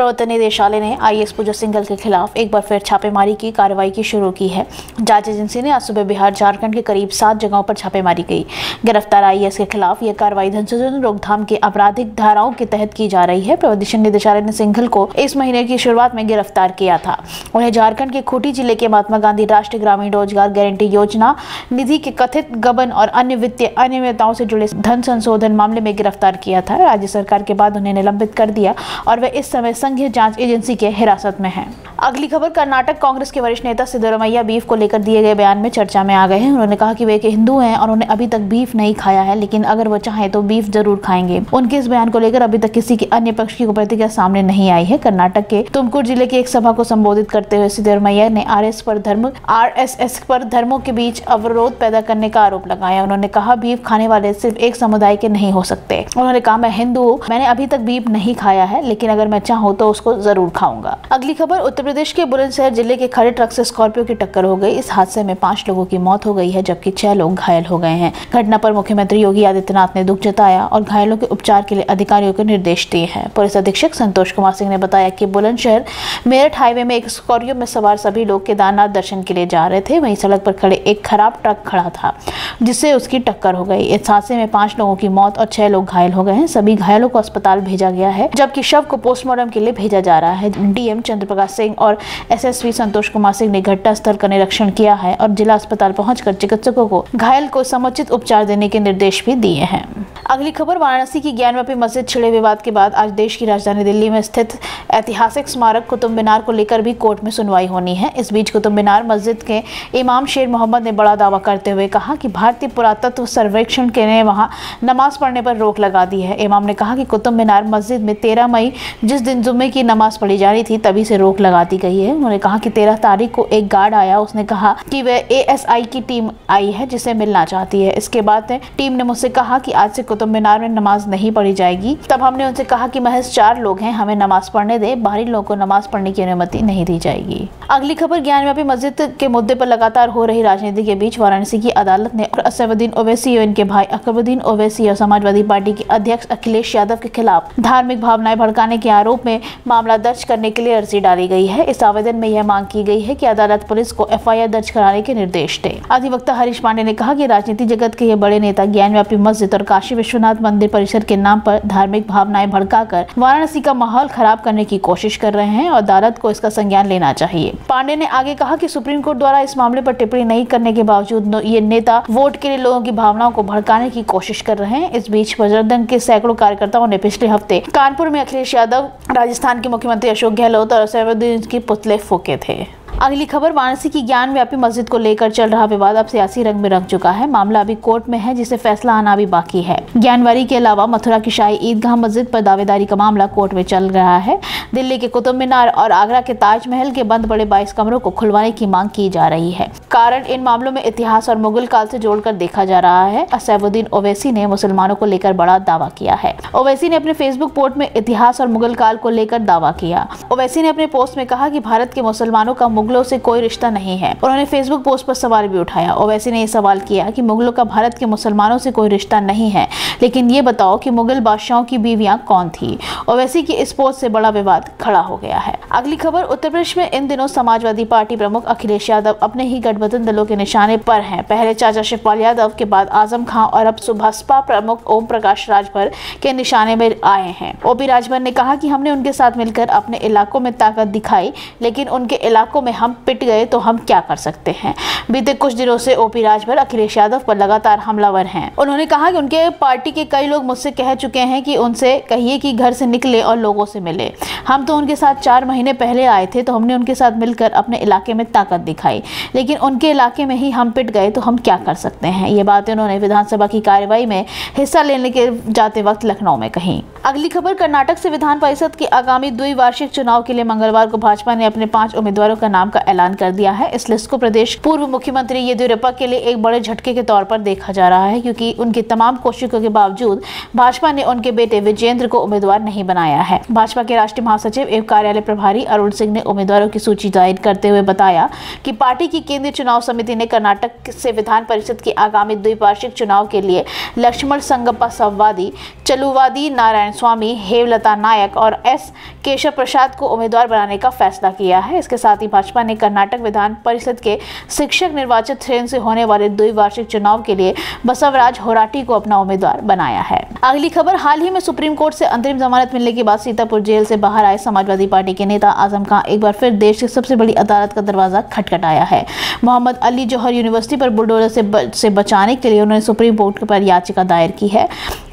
प्रवर्तन निदेशालय ने आईएएस पूजा सिंघल के खिलाफ एक बार फिर छापेमारी की कार्रवाई की शुरू की है। जांच एजेंसी ने आज सुबह बिहार झारखंड के करीब 7 जगहों पर छापेमारी की। गिरफ्तार आईएएस के खिलाफ यह कार्रवाई धन सृजन रोकथाम के आपराधिक धाराओं के तहत की जा रही है। प्रवर्तन निदेशालय ने सिंघल को इस महीने की शुरुआत में गिरफ्तार किया था। उन्हें झारखंड के खूंटी जिले के महात्मा गांधी राष्ट्रीय ग्रामीण रोजगार गारंटी योजना निधि के कथित गबन और अन्य वित्तीय अनियमितताओं से जुड़े धन संशोधन मामले में गिरफ्तार किया था। राज्य सरकार के बाद उन्हें निलंबित कर दिया और वे इस समय संघीय जांच एजेंसी के हिरासत में हैं। अगली खबर, कर्नाटक कांग्रेस के वरिष्ठ नेता सिद्धरामैया बीफ को लेकर दिए गए बयान में चर्चा में आ गए हैं। उन्होंने कहा कि वे एक हिंदू हैं और उन्हें अभी तक बीफ नहीं खाया है, लेकिन अगर वो चाहें तो बीफ जरूर खाएंगे। उनके इस बयान को लेकर अभी तक किसी की अन्य पक्ष की प्रतिक्रिया सामने नहीं आई है। कर्नाटक के तुमकुर जिले की एक सभा को संबोधित करते हुए सिद्धरामैया ने आरएसएस पर धर्मों के बीच अवरोध पैदा करने का आरोप लगाया। उन्होंने कहा बीफ खाने वाले सिर्फ एक समुदाय के नहीं हो सकते। उन्होंने कहा मैं हिंदू हूँ, मैंने अभी तक बीफ नहीं खाया है, लेकिन अगर मैं चाहूँ तो उसको जरूर खाऊंगा। अगली खबर, उत्तर प्रदेश के बुलंदशहर जिले के खड़े ट्रक से स्कॉर्पियो की टक्कर हो गई। इस हादसे में 5 लोगों की मौत हो गई है, जबकि 6 लोग घायल हो गए हैं। घटना पर मुख्यमंत्री योगी आदित्यनाथ ने दुख जताया और घायलों के उपचार के लिए अधिकारियों को निर्देश दिए हैं। पुलिस अधीक्षक संतोष कुमार सिंह ने बताया कि बुलंदशहर मेरठ हाईवे में एक स्कॉर्पियो में सवार सभी लोग केदारनाथ दर्शन के लिए जा रहे थे। वहीं सड़क पर खड़े एक खराब ट्रक खड़ा था, जिससे उसकी टक्कर हो गई। इस हादसे में 5 लोगों की मौत और 6 लोग घायल हो गए हैं। सभी घायलों को अस्पताल भेजा गया है, जबकि शव को पोस्टमार्टम के लिए भेजा जा रहा है। डीएम चंद्र प्रकाश सिंह और एसएसपी संतोष कुमार सिंह ने घटनास्थल का निरीक्षण किया है और जिला अस्पताल पहुंचकर चिकित्सकों को घायल को समुचित उपचार देने के निर्देश भी दिए हैं। अगली खबर, वाराणसी की ज्ञानव्यापी मस्जिद छिड़े विवाद के बाद आज देश की राजधानी दिल्ली में स्थित ऐतिहासिक स्मारक कुतुब मीनार को लेकर भी कोर्ट में सुनवाई होनी है। इस बीच कुतुब मीनार मस्जिद के इमाम शेर मोहम्मद ने बड़ा दावा करते हुए कहा कि भारतीय पुरातत्व सर्वेक्षण के ने वहां नमाज पढ़ने पर रोक लगा दी है। इमाम ने कहा कि कुतुब मीनार मस्जिद में 13 मई जिस दिन जुम्मे की नमाज पढ़ी जानी थी तभी से रोक लगा दी गई है। उन्होंने कहा कि 13 तारीख को एक गार्ड आया, उसने कहा कि वह एएसआई की टीम आई है जिसे मिलना चाहती है। इसके बाद टीम ने मुझसे कहा कि आज से कुतुब मीनार में नमाज नहीं पढ़ी जाएगी। तब हमने उनसे कहा कि महज 4 लोग हैं, हमें नमाज पढ़ने दे, बाहरी लोगों को नमाज पढ़ने की अनुमति नहीं दी जाएगी। अगली खबर, ज्ञानव्यापी मस्जिद के मुद्दे पर लगातार हो रही राजनीति के बीच वाराणसी की अदालत ने असदुद्दीन ओवैसी और इनके भाई अकबरुद्दीन ओवैसी और समाजवादी पार्टी के अध्यक्ष अखिलेश यादव के खिलाफ धार्मिक भावनाएं भड़काने के आरोप में मामला दर्ज करने के लिए अर्जी डाली गई है। इस आवेदन में यह मांग की गई है कि अदालत पुलिस को एफआईआर दर्ज कराने के निर्देश दे। अधिवक्ता हरीश पांडे ने कहा कि राजनीति जगत के ये बड़े नेता ज्ञानव्यापी मस्जिद और काशी विश्वनाथ मंदिर परिसर के नाम पर धार्मिक भावनाएं भड़काकर वाराणसी का माहौल खराब करने की कोशिश कर रहे हैं और अदालत को इसका संज्ञान लेना चाहिए। पांडे ने आगे कहा कि सुप्रीम कोर्ट द्वारा इस मामले पर टिप्पणी नहीं करने के बावजूद ये नेता वोट के लिए लोगों की भावनाओं को भड़काने की कोशिश कर रहे हैं। इस बीच बजरंग दल के सैकड़ों कार्यकर्ताओं ने पिछले हफ्ते कानपुर में अखिलेश यादव, राजस्थान के मुख्यमंत्री अशोक गहलोत और असदुद्दीन के पुतले फूके थे। अगली खबर, वाराणसी की ज्ञानव्यापी मस्जिद को लेकर चल रहा विवाद अब सियासी रंग में रंग चुका है। मामला अभी कोर्ट में है, जिसे फैसला आना भी बाकी है। ज्ञानवारी के अलावा मथुरा की शाही ईदगाह मस्जिद पर दावेदारी का मामला कोर्ट में चल रहा है। दिल्ली के कुतुब मीनार और आगरा के ताजमहल के बंद पड़े 22 कमरों को खुलवाने की मांग की जा रही है। कारण इन मामलों में इतिहास और मुगल काल से जोड़कर देखा जा रहा है। असदुद्दीन ओवैसी ने मुसलमानों को लेकर बड़ा दावा किया है। ओवैसी ने अपने फेसबुक पोस्ट में इतिहास और मुगल काल को लेकर दावा किया। ओवैसी ने अपने पोस्ट में कहा कि भारत के मुसलमानों का मुगलों से कोई रिश्ता नहीं है। उन्होंने फेसबुक पोस्ट पर सवाल भी उठाया। ओवैसी ने यह सवाल किया कि मुगलों का भारत के मुसलमानों से कोई रिश्ता नहीं है, लेकिन ये बताओ कि मुगल बादशाहों की बीवियां कौन थी। ओवैसी की इस पोस्ट से बड़ा विवाद खड़ा हो गया है। अगली खबर, उत्तर प्रदेश में इन दिनों समाजवादी पार्टी प्रमुख अखिलेश यादव अपने ही गठबंधन दलों के निशाने पर हैं। पहले चाचा शिवपाल यादव के बाद आजम खां और अब बसपा प्रमुख ओम प्रकाश राजभर के निशाने में आए हैं। ओपी राजभर ने कहा कि हमने उनके साथ मिलकर अपने इलाकों में ताकत दिखाई, लेकिन उनके इलाकों में हम पिट गए तो हम क्या कर सकते हैं। बीते कुछ दिनों से ओपी राजभर अखिलेश यादव पर लगातार हमलावर हैं। उन्होंने कहा कि उनके पार्टी के कई लोग मुझसे कह चुके हैं कि उनसे कहिए कि घर से निकले और लोगों से मिले। हम तो उनके साथ 4 महीने पहले आए थे, तो हमने उनके साथ मिलकर अपने इलाके में ताकत दिखाई, लेकिन उनके इलाके में ही हम पिट गए तो हम क्या कर सकते हैं। ये बातें उन्होंने विधानसभा की कार्यवाही में हिस्सा लेने के जाते वक्त लखनऊ में कही। अगली खबर, कर्नाटक से विधान परिषद के आगामी द्विवार्षिक चुनाव के लिए मंगलवार को भाजपा ने अपने 5 उम्मीदवारों का नाम नाम का ऐलान कर दिया है। इस लिस्ट को प्रदेश पूर्व मुख्यमंत्री येदियुरप्पा के लिए एक बड़े झटके के तौर पर देखा जा रहा है, क्योंकि उनकी तमाम कोशिशों के बावजूद भाजपा ने उनके बेटे विजयेंद्र को उम्मीदवार नहीं बनाया है। भाजपा के राष्ट्रीय महासचिव एवं कार्यालय प्रभारी अरुण सिंह ने उम्मीदवारों की सूची जाहिर करते हुए बताया कि पार्टी की केंद्रीय चुनाव समिति ने कर्नाटक से विधान परिषद के आगामी द्विवार्षिक चुनाव के लिए लक्ष्मण संगप्पा सववादी, चलुवादी नारायण स्वामी, हेमलता नायक और एस केशव प्रसाद को उम्मीदवार बनाने का फैसला किया है। इसके साथ ही भाजपा ने कर्नाटक विधान परिषद के शिक्षक निर्वाचित श्रेणी से होने वाले द्विवार्षिक चुनाव के लिए बसवराज होराटी को अपना उम्मीदवार बनाया है। अगली खबर, हाल ही में सुप्रीम कोर्ट से अंतरिम जमानत मिलने के बाद सीतापुर जेल से बाहर आए समाजवादी पार्टी के नेता आजम खान एक बार फिर देश की सबसे बड़ी अदालत का दरवाजा खटखटाया है। मोहम्मद अली जौहर यूनिवर्सिटी पर बुलडोजर से बचाने के लिए उन्होंने सुप्रीम कोर्ट पर याचिका दायर की है।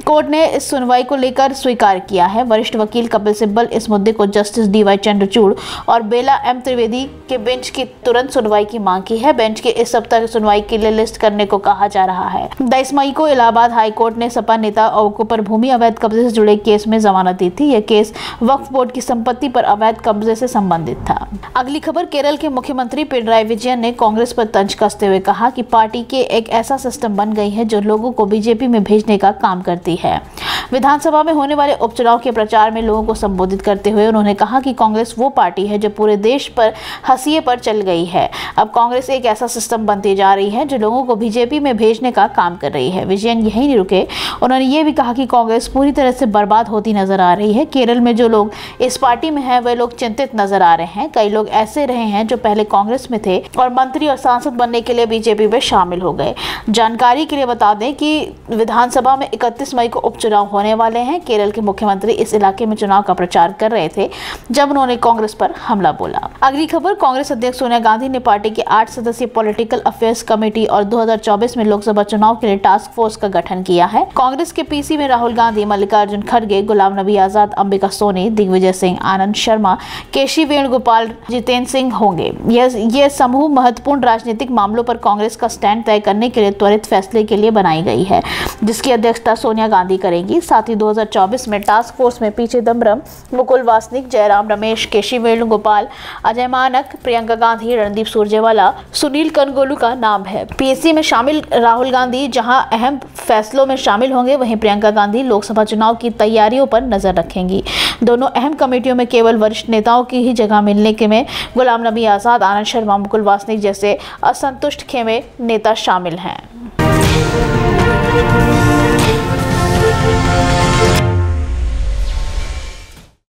कोर्ट ने इस सुनवाई को लेकर स्वीकार किया है। वरिष्ठ वकील कपिल सिब्बल इस मुद्दे को जस्टिस डी.वाई. चंद्रचूड़ और बेला एम. त्रिवेदी के बेंच की तुरंत सुनवाई की मांग की है। बेंच के इस सप्ताह की सुनवाई के लिए लिस्ट करने को कहा जा रहा है। 22 मई को इलाहाबाद हाई कोर्ट ने सपा नेता ओवको पर भूमि अवैध कब्जे से जुड़े केस में जमानत दी थी। यह केस वक्फ बोर्ड की संपत्ति पर अवैध कब्जे से संबंधित था। अगली खबर, केरल के मुख्यमंत्री पिनराई विजयन ने कांग्रेस पर तंज कसते हुए कहा कि पार्टी के एक ऐसा सिस्टम बन गई है जो लोगों को बीजेपी में भेजने का काम करती है। विधानसभा में होने वाले उपचुनाव के प्रचार में लोगों को संबोधित करते हुए उन्होंने कहा कि कांग्रेस वो पार्टी है जो पूरे देश पर हंसिए पर चल गई है। अब कांग्रेस एक ऐसा सिस्टम बनती जा रही है जो लोगों को बीजेपी में भेजने का काम कर रही है। विजयन यही नहीं रुके, उन्होंने ये भी कहा कि कांग्रेस पूरी तरह से बर्बाद होती नजर आ रही है। केरल में जो लोग इस पार्टी में हैं वे लोग चिंतित नजर आ रहे हैं। कई लोग ऐसे रहे हैं जो पहले कांग्रेस में थे और मंत्री और सांसद बनने के लिए बीजेपी में शामिल हो गए। जानकारी के लिए बता दें कि विधानसभा में 31 मई को उपचुनाव होने वाले हैं। केरल के मुख्यमंत्री इस इलाके में चुनाव का प्रचार कर रहे थे जब उन्होंने कांग्रेस पर हमला बोला। अगली खबर, कांग्रेस अध्यक्ष सोनिया गांधी ने पार्टी की 8 सदस्यीय पॉलिटिकल अफेयर्स कमेटी और 2024 में लोकसभा चुनाव के लिए टास्क फोर्स का गठन किया है। कांग्रेस के पीसी में राहुल गांधी, मल्लिकार्जुन खड़गे, गुलाम नबी आजाद, अंबिका सोनी, दिग्विजय सिंह, आनंद शर्मा, केसी वेणुगोपाल, जितेंद्र सिंह होंगे। यह समूह महत्वपूर्ण राजनीतिक मामलों पर कांग्रेस का स्टैंड तय करने के लिए त्वरित फैसले के लिए बनाई गई है, जिसकी अध्यक्षता सोनिया गांधी करेंगी। साथ ही 2024 में टास्क फोर्स में पी चिदम्बरम, मुकुल वासनिक, जयराम रमेश, केसी वेणुगोपाल, अजय मानक, प्रियंका गांधी, रणदीप सुरजेवाला, सुनील कनगोलू का नाम है। पीएससी में शामिल राहुल गांधी जहां अहम फैसलों में शामिल होंगे, वहीं प्रियंका गांधी लोकसभा चुनाव की तैयारियों पर नजर रखेंगी। दोनों अहम कमेटियों में केवल वरिष्ठ नेताओं की ही जगह मिलने के में गुलाम नबी आजाद, आनंद शर्मा, मुकुल वासनिक जैसे असंतुष्ट खेमे नेता शामिल हैं।